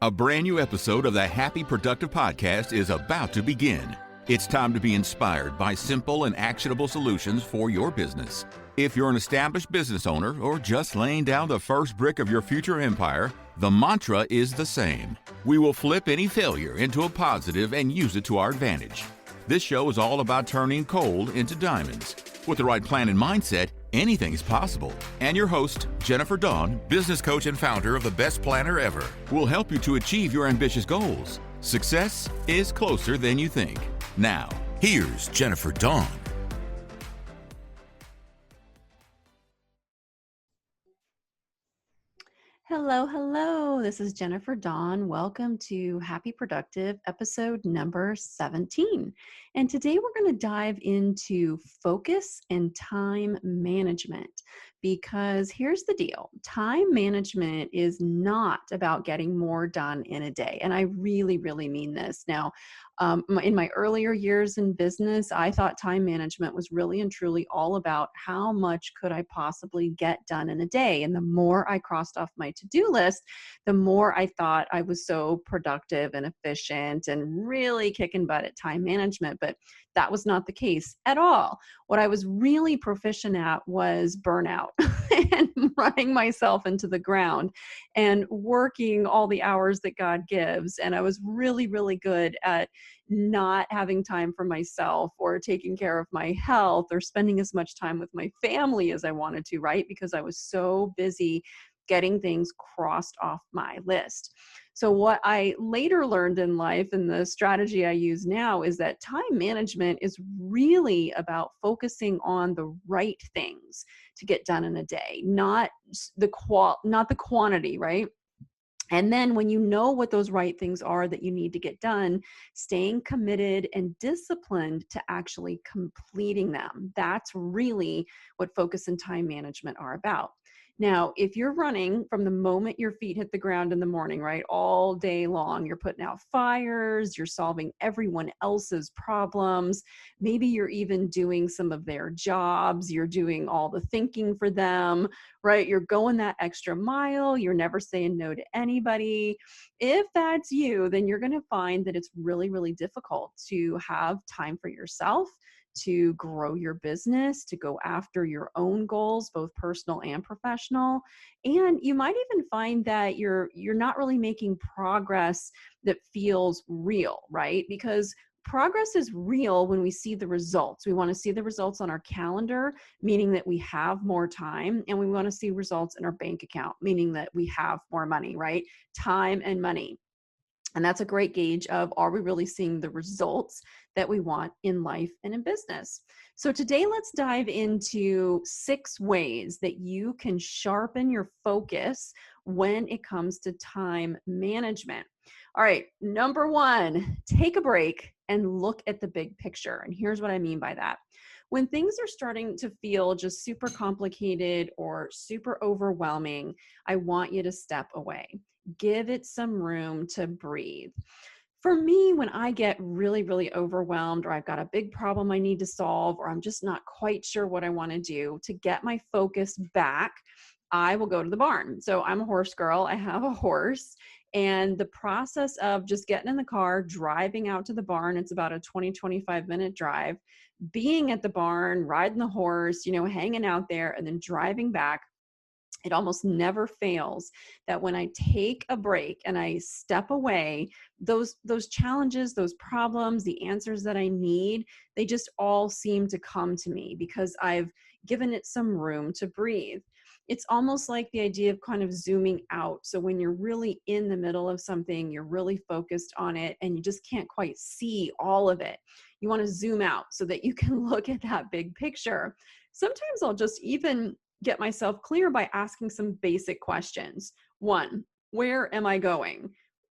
A brand new episode of the Happy Productive Podcast is about to begin. It's time to be inspired by simple and actionable solutions for your business. If you're an established business owner or just laying down the first brick of your future empire, the mantra is the same. We will flip any failure into a positive and use it to our advantage. This show is all about turning coal into diamonds. With the right plan and mindset, anything is possible. And your host, Jennifer Dawn, business coach and founder of The Best Planner Ever, will help you to achieve your ambitious goals. Success is closer than you think. Now, here's Jennifer Dawn. Hello. This is Jennifer Dawn. Welcome to Happy Productive, episode number 17. And today we're going to dive into focus and time management, because here's the deal. Time management is not about getting more done in a day. And I really mean this. Now, in my earlier years in business, I thought time management was really and truly all about how much could I possibly get done in a day. And the more I crossed off my to-do list, the more I thought I was so productive and efficient and really kicking butt at time management. But that was not the case at all. What I was really proficient at was burnout and running myself into the ground and working all the hours that God gives. And I was really good at not having time for myself or taking care of my health or spending as much time with my family as I wanted to, right? Because I was so busy getting things crossed off my list. So what I later learned in life, and the strategy I use now, is that time management is really about focusing on the right things to get done in a day, not the quantity, right? And then when you know what those right things are that you need to get done, staying committed and disciplined to actually completing them. That's really what focus and time management are about. Now, if you're running from the moment your feet hit the ground in the morning, right, all day long, you're putting out fires, you're solving everyone else's problems, maybe you're even doing some of their jobs, you're doing all the thinking for them, right? You're going that extra mile, you're never saying no to anybody. If that's you, then you're going to find that it's really difficult to have time for yourself, to grow your business, to go after your own goals, both personal and professional. And you might even find that you're not really making progress that feels real, right? Because progress is real when we see the results. We want to see the results on our calendar, meaning that we have more time, and we want to see results in our bank account, meaning that we have more money, right? Time and money. And that's a great gauge of, are we really seeing the results that we want in life and in business? So today, let's dive into 6 ways that you can sharpen your focus when it comes to time management. All right, number 1, take a break and look at the big picture. And here's what I mean by that. When things are starting to feel just super complicated or super overwhelming, I want you to step away. Give it some room to breathe. For me, when I get really overwhelmed, or I've got a big problem I need to solve, or I'm just not quite sure what I want to do, to get my focus back, I will go to the barn. So I'm a horse girl. I have a horse. And the process of just getting in the car, driving out to the barn, it's about a 20-25 minute drive, being at the barn, riding the horse, hanging out there, and then driving back, it almost never fails that when I take a break and I step away, those challenges, those problems, the answers that I need, they just all seem to come to me because I've given it some room to breathe. It's almost like the idea of kind of zooming out. So when you're really in the middle of something, you're really focused on it and you just can't quite see all of it. You want to zoom out so that you can look at that big picture. Sometimes I'll just even get myself clear by asking some basic questions. 1, where am I going?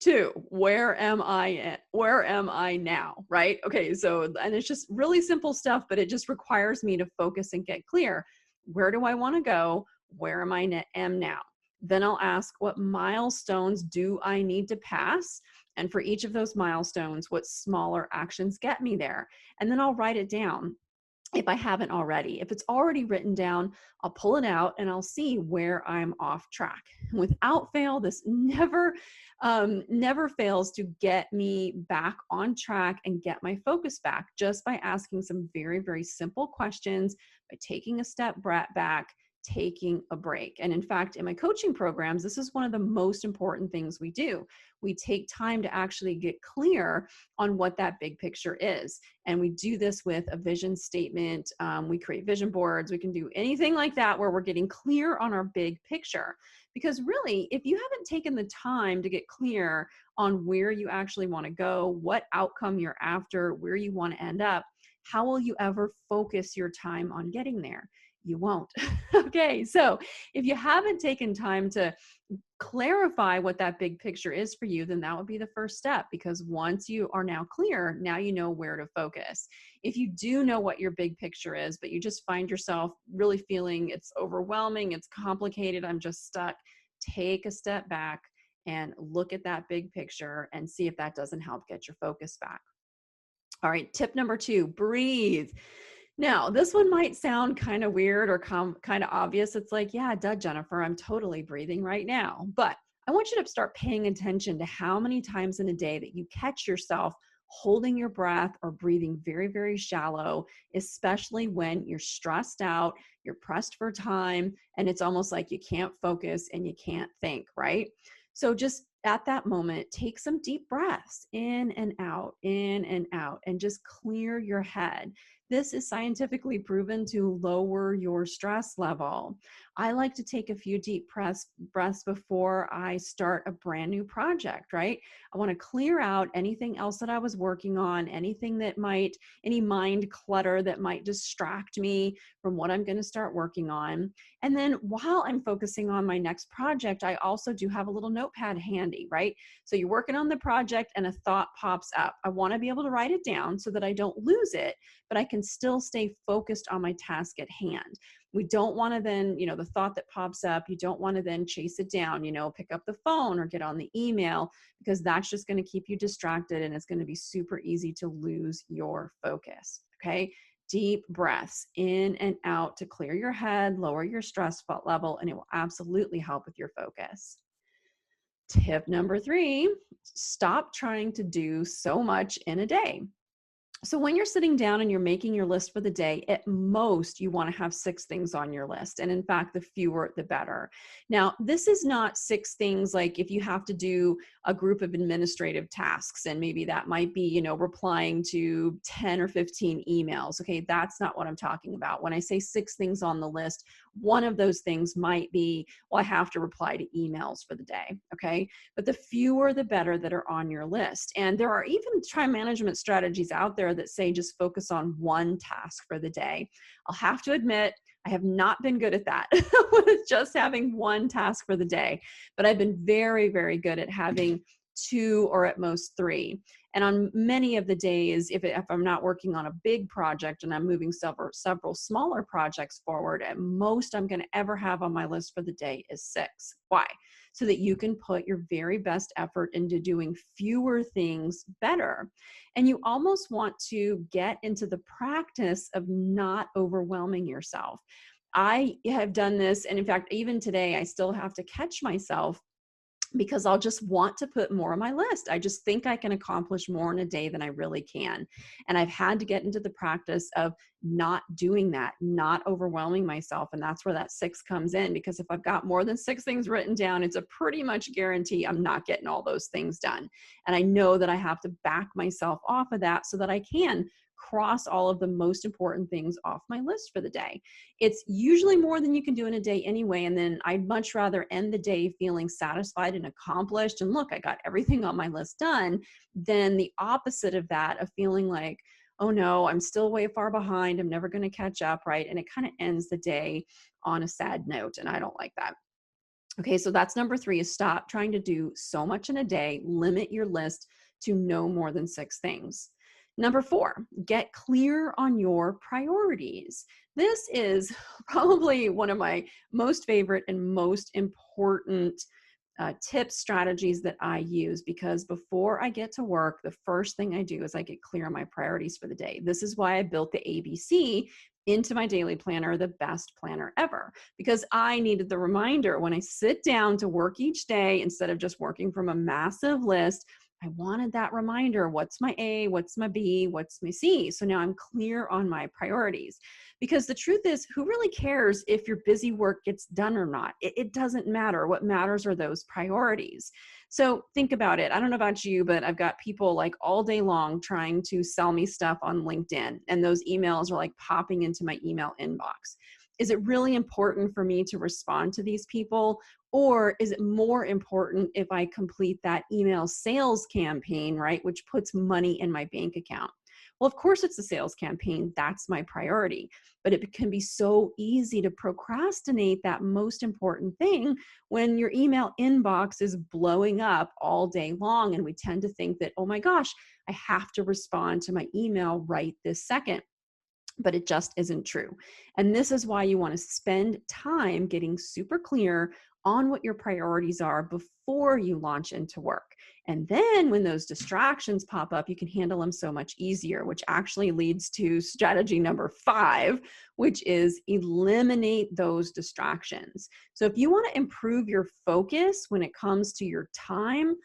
2, where am I now? Right? Okay. So, and it's just really simple stuff, but it just requires me to focus and get clear. Where do I want to go? Where am now? Then I'll ask, what milestones do I need to pass? And for each of those milestones, what smaller actions get me there? And then I'll write it down. if I haven't already. If it's already written down, I'll pull it out and I'll see where I'm off track. Without fail, this never fails to get me back on track and get my focus back just by asking some very, very simple questions, by taking a step back, taking a break. And in fact, in my coaching programs, this is one of the most important things we do. We take time to actually get clear on what that big picture is. And we do this with a vision statement. We create vision boards. We can do anything like that where we're getting clear on our big picture. Because really, if you haven't taken the time to get clear on where you actually want to go, what outcome you're after, where you want to end up, how will you ever focus your time on getting there? You won't. Okay, so if you haven't taken time to clarify what that big picture is for you, then that would be the first step, because once you are now clear, now you know where to focus. If you do know what your big picture is, but you just find yourself really feeling it's overwhelming, it's complicated, I'm just stuck, take a step back and look at that big picture and see if that doesn't help get your focus back. All right, tip number 2, breathe. Now, this one might sound kind of weird or kind of obvious. It's like, yeah, duh, Jennifer, I'm totally breathing right now. But I want you to start paying attention to how many times in a day that you catch yourself holding your breath or breathing very, very shallow, especially when you're stressed out, you're pressed for time, and it's almost like you can't focus and you can't think, right? So just at that moment, take some deep breaths in and out, and just clear your head. This is scientifically proven to lower your stress level. I like to take a few deep breaths before I start a brand new project, right? I want to clear out anything else that I was working on, any mind clutter that might distract me from what I'm going to start working on. And then while I'm focusing on my next project, I also do have a little notepad handy, right? So you're working on the project and a thought pops up. I want to be able to write it down so that I don't lose it, but I can still stay focused on my task at hand. We don't want to then, the thought that pops up, you don't want to then chase it down, pick up the phone or get on the email, because that's just going to keep you distracted and it's going to be super easy to lose your focus. Okay. Deep breaths in and out to clear your head, lower your stress level, and it will absolutely help with your focus. Tip number 3, stop trying to do so much in a day. So when you're sitting down and you're making your list for the day, at most you want to have 6 things on your list. And in fact, the fewer, the better. Now, this is not 6 things like if you have to do a group of administrative tasks, and maybe that might be, replying to 10 or 15 emails. Okay, that's not what I'm talking about. When I say 6 things on the list, one of those things might be, well, I have to reply to emails for the day. Okay, but the fewer, the better that are on your list. And there are even time management strategies out there that say just focus on one task for the day. I'll have to admit, I have not been good at that with just having one task for the day, but I've been very, very good at having 2 or at most 3. And on many of the days, if I'm not working on a big project and I'm moving several smaller projects forward, at most I'm going to ever have on my list for the day is 6. Why? So that you can put your very best effort into doing fewer things better. And you almost want to get into the practice of not overwhelming yourself. I have done this, and in fact, even today, I still have to catch myself because I'll just want to put more on my list. I just think I can accomplish more in a day than I really can. And I've had to get into the practice of not doing that, not overwhelming myself. And that's where that 6 comes in, because if I've got more than 6 things written down, it's a pretty much guarantee I'm not getting all those things done. And I know that I have to back myself off of that so that I can cross all of the most important things off my list for the day. It's usually more than you can do in a day anyway. And then I'd much rather end the day feeling satisfied and accomplished and look, I got everything on my list done, than the opposite of that, of feeling like, oh no, I'm still way far behind, I'm never going to catch up, right? And it kind of ends the day on a sad note, and I don't like that. Okay, so that's number 3, is stop trying to do so much in a day. Limit your list to no more than 6 things. Number 4, get clear on your priorities. This is probably one of my most favorite and most important tips, strategies that I use, because before I get to work, the first thing I do is I get clear on my priorities for the day. This is why I built the ABC into my daily planner, the best planner ever, because I needed the reminder when I sit down to work each day, instead of just working from a massive list. I wanted that reminder. What's my A? What's my B? What's my C? So now I'm clear on my priorities. Because the truth is, who really cares if your busy work gets done or not? It doesn't matter. What matters are those priorities. So think about it. I don't know about you, but I've got people like all day long trying to sell me stuff on LinkedIn, and those emails are like popping into my email inbox. Is it really important for me to respond to these people? Or is it more important if I complete that email sales campaign, right, which puts money in my bank account? Well, of course it's a sales campaign. That's my priority. But it can be so easy to procrastinate that most important thing when your email inbox is blowing up all day long. And we tend to think that, oh my gosh, I have to respond to my email right this second. But it just isn't true. And this is why you want to spend time getting super clear on what your priorities are before you launch into work. And then when those distractions pop up, you can handle them so much easier, which actually leads to strategy number 5, which is eliminate those distractions. So if you want to improve your focus when it comes to your time,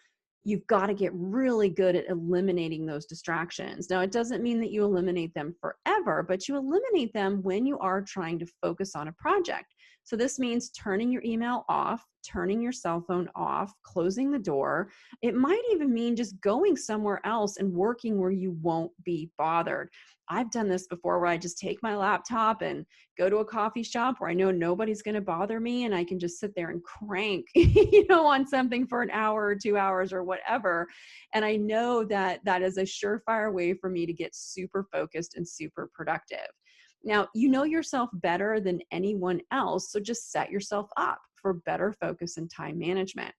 you've got to get really good at eliminating those distractions. Now, it doesn't mean that you eliminate them forever, but you eliminate them when you are trying to focus on a project. So this means turning your email off, turning your cell phone off, closing the door. It might even mean just going somewhere else and working where you won't be bothered. I've done this before, where I just take my laptop and go to a coffee shop where I know nobody's going to bother me, and I can just sit there and crank, on something for an hour or 2 hours or whatever. And I know that that is a surefire way for me to get super focused and super productive. Now, you know yourself better than anyone else, so just set yourself up for better focus and time management.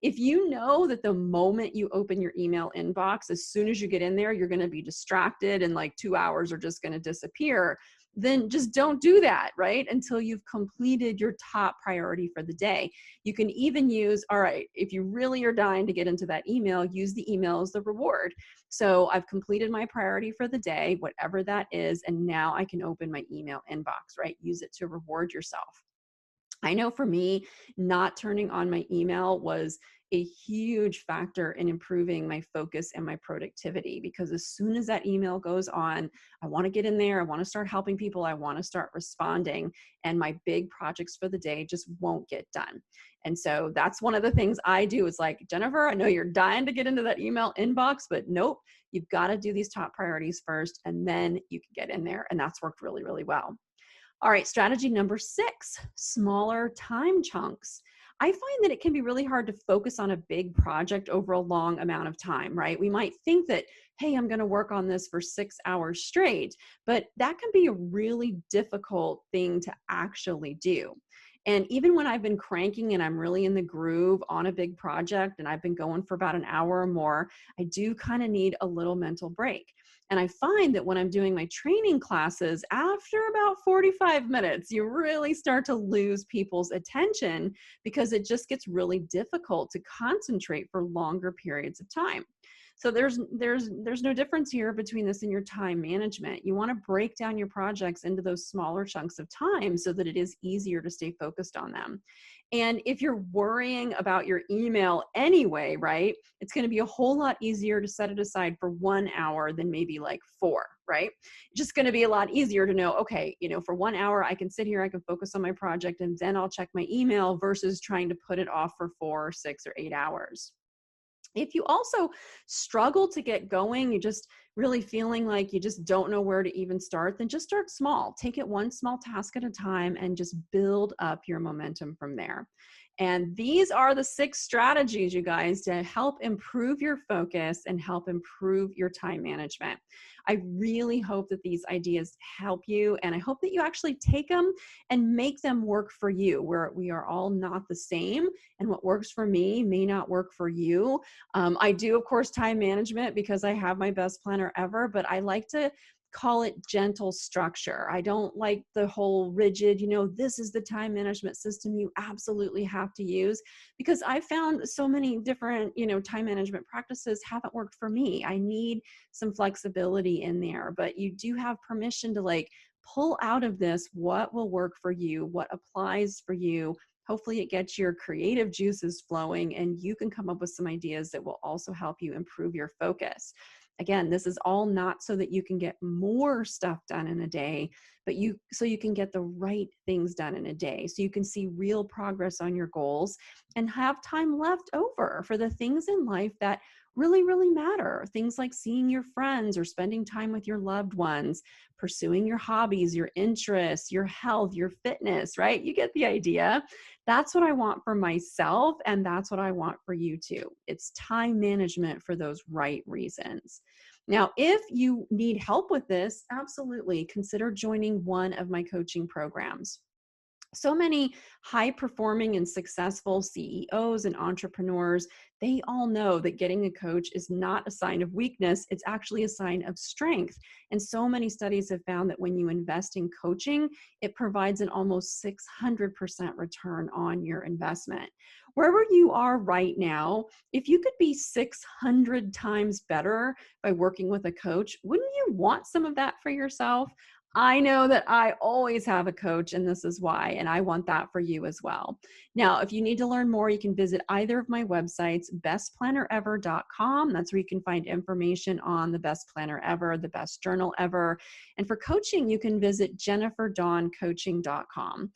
If you know that the moment you open your email inbox, as soon as you get in there, you're going to be distracted and like 2 hours are just going to disappear, then just don't do that, right? Until you've completed your top priority for the day. You can even use, all right, if you really are dying to get into that email, use the email as the reward. So I've completed my priority for the day, whatever that is, and now I can open my email inbox, right? Use it to reward yourself. I know for me, not turning on my email was a huge factor in improving my focus and my productivity, because as soon as that email goes on, I want to get in there. I want to start helping people. I want to start responding, and my big projects for the day just won't get done. And so that's one of the things I do is like, Jennifer, I know you're dying to get into that email inbox, but nope, you've got to do these top priorities first, and then you can get in there. And that's worked really, really well. All right, strategy number 6, smaller time chunks. I find that it can be really hard to focus on a big project over a long amount of time, right? We might think that, hey, I'm going to work on this for 6 hours straight, but that can be a really difficult thing to actually do. And even when I've been cranking and I'm really in the groove on a big project and I've been going for about an hour or more, I do kind of need a little mental break. And I find that when I'm doing my training classes, after about 45 minutes, you really start to lose people's attention, because it just gets really difficult to concentrate for longer periods of time. So there's no difference here between this and your time management. You want to break down your projects into those smaller chunks of time so that it is easier to stay focused on them. And if you're worrying about your email anyway, right, it's going to be a whole lot easier to set it aside for 1 hour than maybe like 4, right? Just going to be a lot easier to know, okay, for 1 hour, I can sit here, I can focus on my project, and then I'll check my email versus trying to put it off for 4 or 6 or 8 hours. If you also struggle to get going, you just really feeling like you just don't know where to even start, then just start small. Take it one small task at a time and just build up your momentum from there. And these are the 6 strategies, you guys, to help improve your focus and help improve your time management. I really hope that these ideas help you, and I hope that you actually take them and make them work for you, where we are all not the same, and what works for me may not work for you. I do, of course, time management because I have my best planner ever, but I like to call it gentle structure. I don't like the whole rigid, this is the time management system you absolutely have to use, because I found so many different, time management practices haven't worked for me. I need some flexibility in there, but you do have permission to pull out of this what will work for you, what applies for you. Hopefully it gets your creative juices flowing and you can come up with some ideas that will also help you improve your focus. Again, this is all not so that you can get more stuff done in a day, but so you can get the right things done in a day. So you can see real progress on your goals and have time left over for the things in life that really, really matter. Things like seeing your friends or spending time with your loved ones, pursuing your hobbies, your interests, your health, your fitness, right? You get the idea. That's what I want for myself, and that's what I want for you too. It's time management for those right reasons. Now, if you need help with this, absolutely consider joining one of my coaching programs. So many high-performing and successful CEOs and entrepreneurs, they all know that getting a coach is not a sign of weakness, it's actually a sign of strength. And so many studies have found that when you invest in coaching, it provides an almost 600% return on your investment. Wherever you are right now, if you could be 600 times better by working with a coach, wouldn't you want some of that for yourself? I know that I always have a coach, and this is why, and I want that for you as well. Now, if you need to learn more, you can visit either of my websites, bestplannerever.com. That's where you can find information on the best planner ever, the best journal ever. And for coaching, you can visit jenniferdawncoaching.com.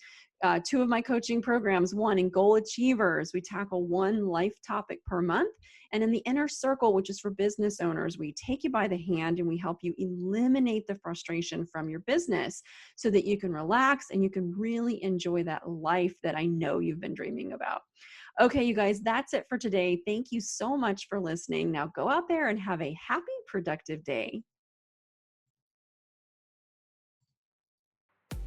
Two of my coaching programs, one in Goal Achievers, we tackle one life topic per month. And in the Inner Circle, which is for business owners, we take you by the hand and we help you eliminate the frustration from your business so that you can relax and you can really enjoy that life that I know you've been dreaming about. Okay, you guys, that's it for today. Thank you so much for listening. Now go out there and have a happy, productive day.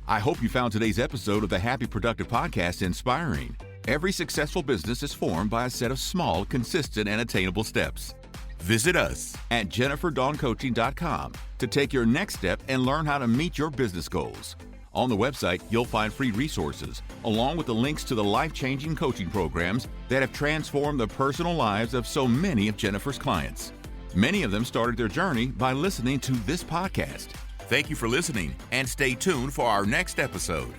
I hope you found today's episode of the Happy Productive Podcast inspiring. Every successful business is formed by a set of small, consistent, and attainable steps. Visit us at jenniferdawncoaching.com to take your next step and learn how to meet your business goals. On the website, you'll find free resources, along with the links to the life-changing coaching programs that have transformed the personal lives of so many of Jennifer's clients. Many of them started their journey by listening to this podcast. Thank you for listening, and stay tuned for our next episode.